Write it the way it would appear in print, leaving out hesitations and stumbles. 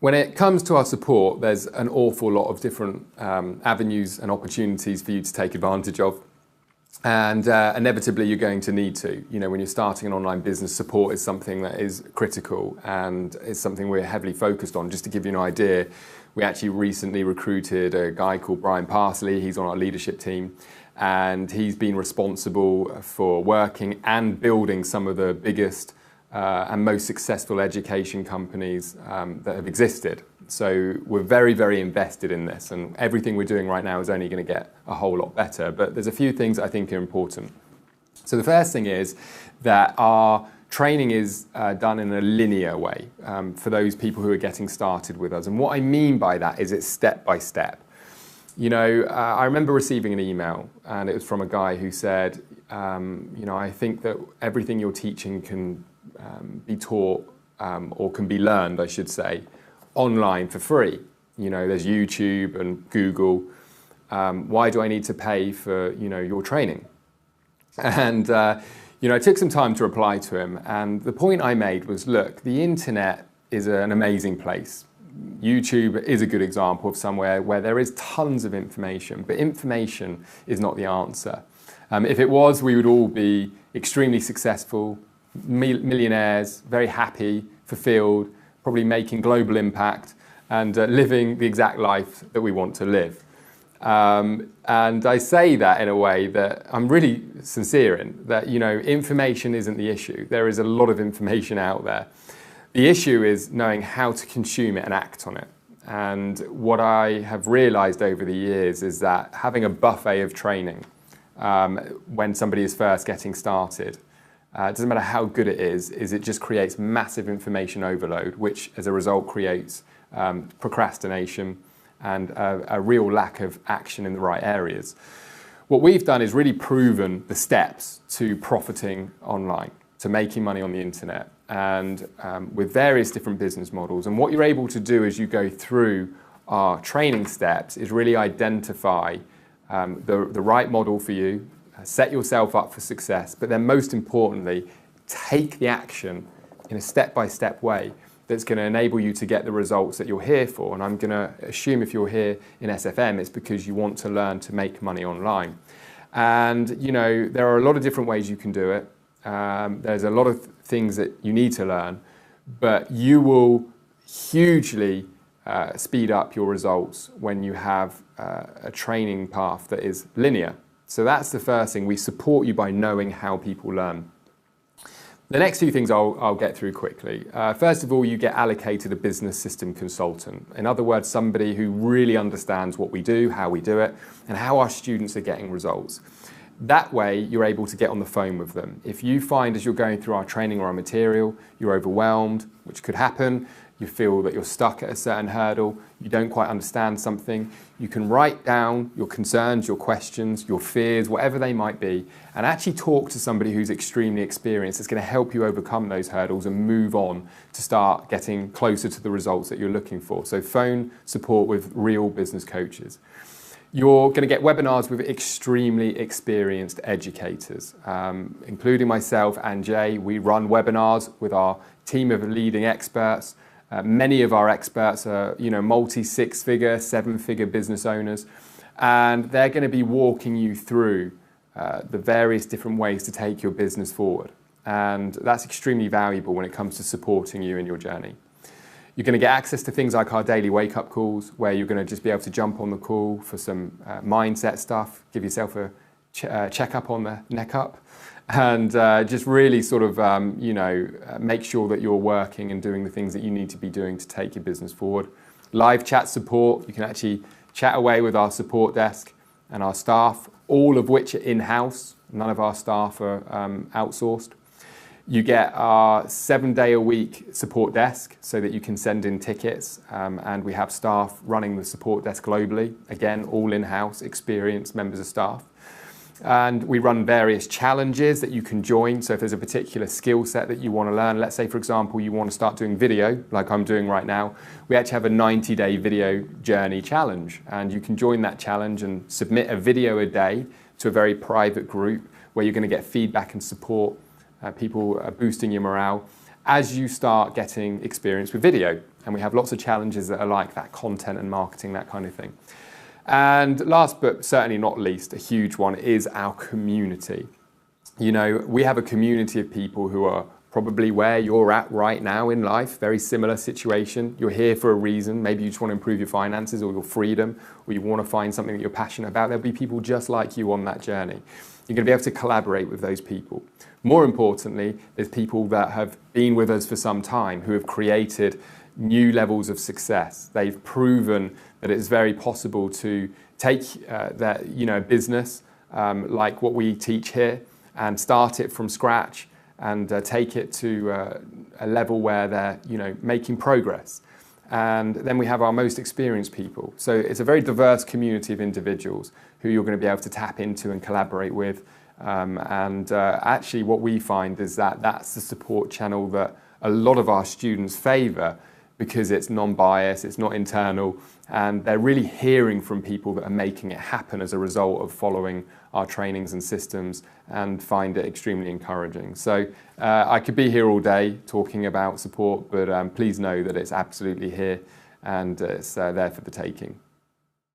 When it comes to our support, there's an awful lot of different avenues and opportunities for you to take advantage of. And inevitably, you're going to need to. You know, when you're starting an online business, support is something that is critical and is something we're heavily focused on. Just to give you an idea, we actually recently recruited a guy called Brian Parsley. He's on our leadership team, and he's been responsible for working and building some of the biggest and most successful education companies that have existed. So we're very, very invested in this, and everything we're doing right now is only going to get a whole lot better. But there's a few things I think are important. So the first thing is that our training is done in a linear way for those people who are getting started with us. And what I mean by that is it's step by step. You know, I remember receiving an email, and it was from a guy who said, you know, I think that everything you're teaching can be taught or can be learned, I should say, online for free. You know, there's YouTube and Google. Why do I need to pay for, you know, your training? And, you know, I took some time to reply to him. And the point I made was, look, the internet is an amazing place. YouTube is a good example of somewhere where there is tons of information, but information is not the answer. If it was, we would all be extremely successful, millionaires, very happy, fulfilled, probably making global impact and living the exact life that we want to live. And I say that in a way that I'm really sincere in, that, you know, information isn't the issue. There is a lot of information out there. The issue is knowing how to consume it and act on it. And what I have realized over the years is that having a buffet of training when somebody is first getting started, it doesn't matter how good it is it just creates massive information overload, which as a result creates procrastination and a real lack of action in the right areas. What we've done is really proven the steps to profiting online, to making money on the internet, and with various different business models. And what you're able to do as you go through our training steps is really identify the right model for you, set yourself up for success, but then most importantly, take the action in a step-by-step way that's going to enable you to get the results that you're here for. And I'm going to assume if you're here in SFM, it's because you want to learn to make money online. And, you know, there are a lot of different ways you can do it. There's a lot of things that you need to learn, but you will hugely speed up your results when you have a training path that is linear. So that's the first thing. We support you by knowing how people learn. The next two things I'll get through quickly. First of all, you get allocated a business system consultant. In other words, somebody who really understands what we do, how we do it, and how our students are getting results. That way, you're able to get on the phone with them. If you find as you're going through our training or our material, you're overwhelmed, which could happen, you feel that you're stuck at a certain hurdle, you don't quite understand something, you can write down your concerns, your questions, your fears, whatever they might be, and actually talk to somebody who's extremely experienced. It's going to help you overcome those hurdles and move on to start getting closer to the results that you're looking for. So phone support with real business coaches. You're going to get webinars with extremely experienced educators, including myself and Jay. We run webinars with our team of leading experts. Many of our experts are, you know, multi-six-figure, seven-figure business owners, and they're going to be walking you through the various different ways to take your business forward. And that's extremely valuable when it comes to supporting you in your journey. You're going to get access to things like our daily wake-up calls, where you're going to just be able to jump on the call for some mindset stuff, give yourself a check-up on the neck up, and just really sort of, you know, make sure that you're working and doing the things that you need to be doing to take your business forward. Live chat support, you can actually chat away with our support desk and our staff, all of which are in-house. None of our staff are outsourced. You get our 7-day-a-week support desk so that you can send in tickets, and we have staff running the support desk globally. Again, all in-house, experienced members of staff. And we run various challenges that you can join. So if there's a particular skill set that you want to learn, let's say, for example, you want to start doing video, like I'm doing right now, we actually have a 90-day video journey challenge. And you can join that challenge and submit a video a day to a very private group where you're going to get feedback and support. People are boosting your morale as you start getting experience with video. And we have lots of challenges that are like that, content and marketing, that kind of thing. And last but certainly not least, a huge one is our community. You know, we have a community of people who are probably where you're at right now in life, very similar situation. You're here for a reason. Maybe you just want to improve your finances or your freedom, or you want to find something that you're passionate about. There'll be people just like you on that journey. You're going to be able to collaborate with those people. More importantly, there's people that have been with us for some time who have created new levels of success. They've proven that it's very possible to take their, business like what we teach here and start it from scratch and take it to a level where they're, making progress. And then we have our most experienced people. So it's a very diverse community of individuals who you're going to be able to tap into and collaborate with. Actually what we find is that that's the support channel that a lot of our students favour, because it's non-biased, it's not internal, and they're really hearing from people that are making it happen as a result of following our trainings and systems, and find it extremely encouraging. So I could be here all day talking about support, but please know that it's absolutely here and it's there for the taking.